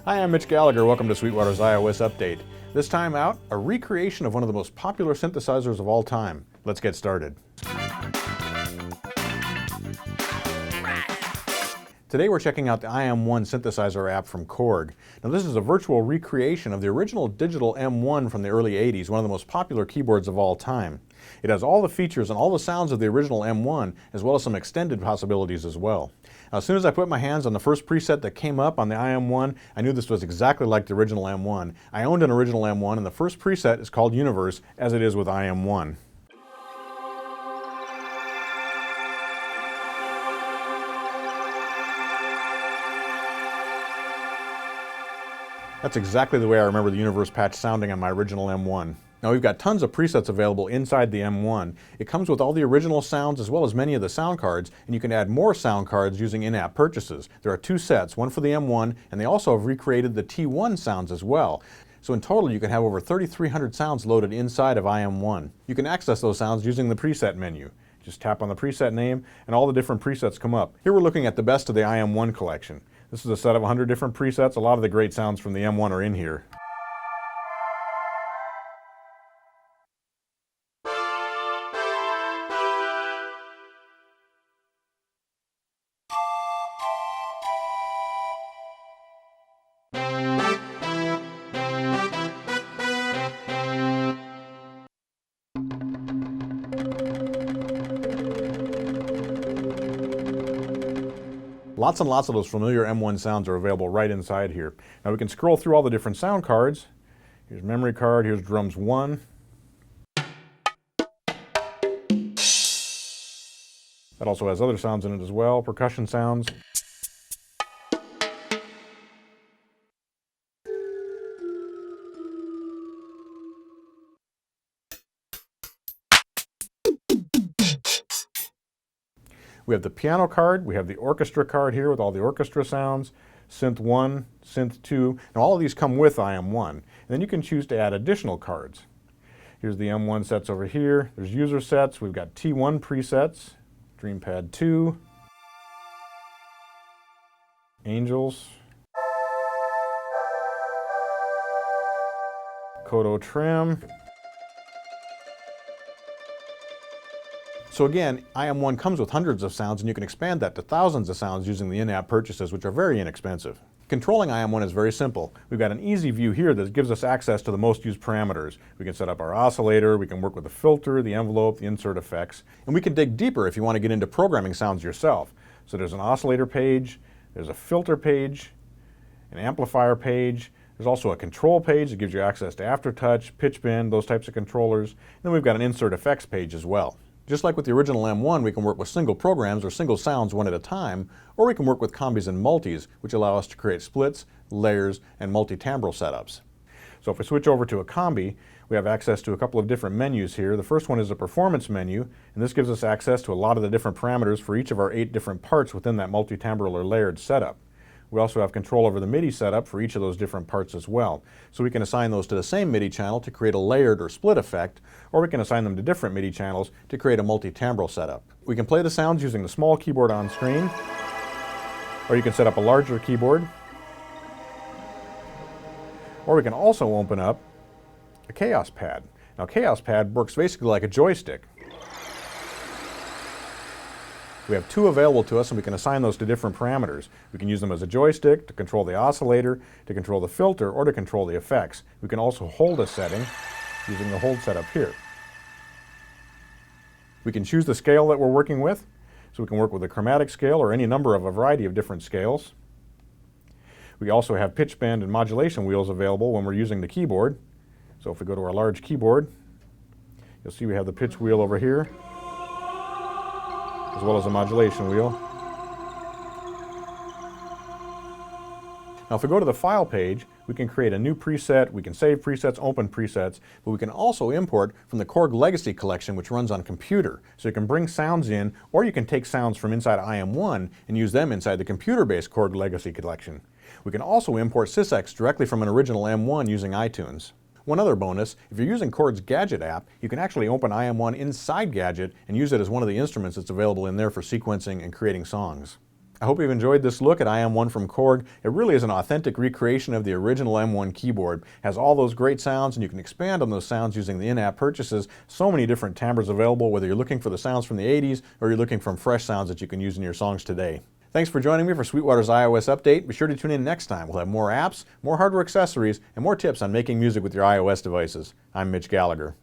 Hi, I'm Mitch Gallagher. Welcome to Sweetwater's iOS update. This time out, a recreation of one of the most popular synthesizers of all time. Let's get started. Today we're checking out the iM1 synthesizer app from Korg. Now this is a virtual recreation of the original digital M1 from the early 80s, one of the most popular keyboards of all time. It has all the features and all the sounds of the original M1, as well as some extended possibilities as well. Now, as soon as I put my hands on the first preset that came up on the iM1, I knew this was exactly like the original M1. I owned an original M1, and the first preset is called Universe, as it is with iM1. That's exactly the way I remember the Universe patch sounding on my original M1. Now we've got tons of presets available inside the M1. It comes with all the original sounds as well as many of the sound cards, and you can add more sound cards using in-app purchases. There are two sets, one for the M1, and they also have recreated the T1 sounds as well. So in total you can have over 3,300 sounds loaded inside of iM1. You can access those sounds using the preset menu. Just tap on the preset name and all the different presets come up. Here we're looking at the best of the iM1 collection. This is a set of 100 different presets. A lot of the great sounds from the M1 are in here. Lots and lots of those familiar M1 sounds are available right inside here. Now we can scroll through all the different sound cards. Here's memory card, here's drums 1. That also has other sounds in it as well, percussion sounds. We have the piano card, we have the orchestra card here with all the orchestra sounds, synth 1, synth 2. Now all of these come with iM1. And then you can choose to add additional cards. Here's the M1 sets over here. There's user sets. We've got T1 presets, Dreampad 2, Angels, Kodo Trim. So again, iM1 comes with hundreds of sounds, and you can expand that to thousands of sounds using the in-app purchases, which are very inexpensive. Controlling iM1 is very simple. We've got an easy view here that gives us access to the most used parameters. We can set up our oscillator, we can work with the filter, the envelope, the insert effects, and we can dig deeper if you want to get into programming sounds yourself. So there's an oscillator page, there's a filter page, an amplifier page, there's also a control page that gives you access to aftertouch, pitch bend, those types of controllers, and then we've got an insert effects page as well. Just like with the original M1, we can work with single programs or single sounds one at a time, or we can work with combis and multis, which allow us to create splits, layers, and multi-timbral setups. So if we switch over to a combi, we have access to a couple of different menus here. The first one is a performance menu, and this gives us access to a lot of the different parameters for each of our 8 different parts within that multi-timbral or layered setup. We also have control over the MIDI setup for each of those different parts as well. So we can assign those to the same MIDI channel to create a layered or split effect, or we can assign them to different MIDI channels to create a multi-timbral setup. We can play the sounds using the small keyboard on screen, or you can set up a larger keyboard, or we can also open up a Chaos Pad. Now Chaos Pad works basically like a joystick. We have 2 available to us, and we can assign those to different parameters. We can use them as a joystick to control the oscillator, to control the filter, or to control the effects. We can also hold a setting using the hold setup here. We can choose the scale that we're working with, so we can work with a chromatic scale or any number of a variety of different scales. We also have pitch bend and modulation wheels available when we're using the keyboard. So if we go to our large keyboard, you'll see we have the pitch wheel over here, as well as a modulation wheel. Now if we go to the file page, we can create a new preset, we can save presets, open presets, but we can also import from the Korg Legacy collection, which runs on computer. So you can bring sounds in, or you can take sounds from inside iM1 and use them inside the computer-based Korg Legacy collection. We can also import sysx directly from an original M1 using iTunes. One other bonus, if you're using Korg's Gadget app, you can actually open iM1 inside Gadget and use it as one of the instruments that's available in there for sequencing and creating songs. I hope you've enjoyed this look at iM1 from Korg. It really is an authentic recreation of the original M1 keyboard. It has all those great sounds, and you can expand on those sounds using the in-app purchases. So many different timbres available, whether you're looking for the sounds from the 80s or you're looking for fresh sounds that you can use in your songs today. Thanks for joining me for Sweetwater's iOS update. Be sure to tune in next time. We'll have more apps, more hardware accessories, and more tips on making music with your iOS devices. I'm Mitch Gallagher.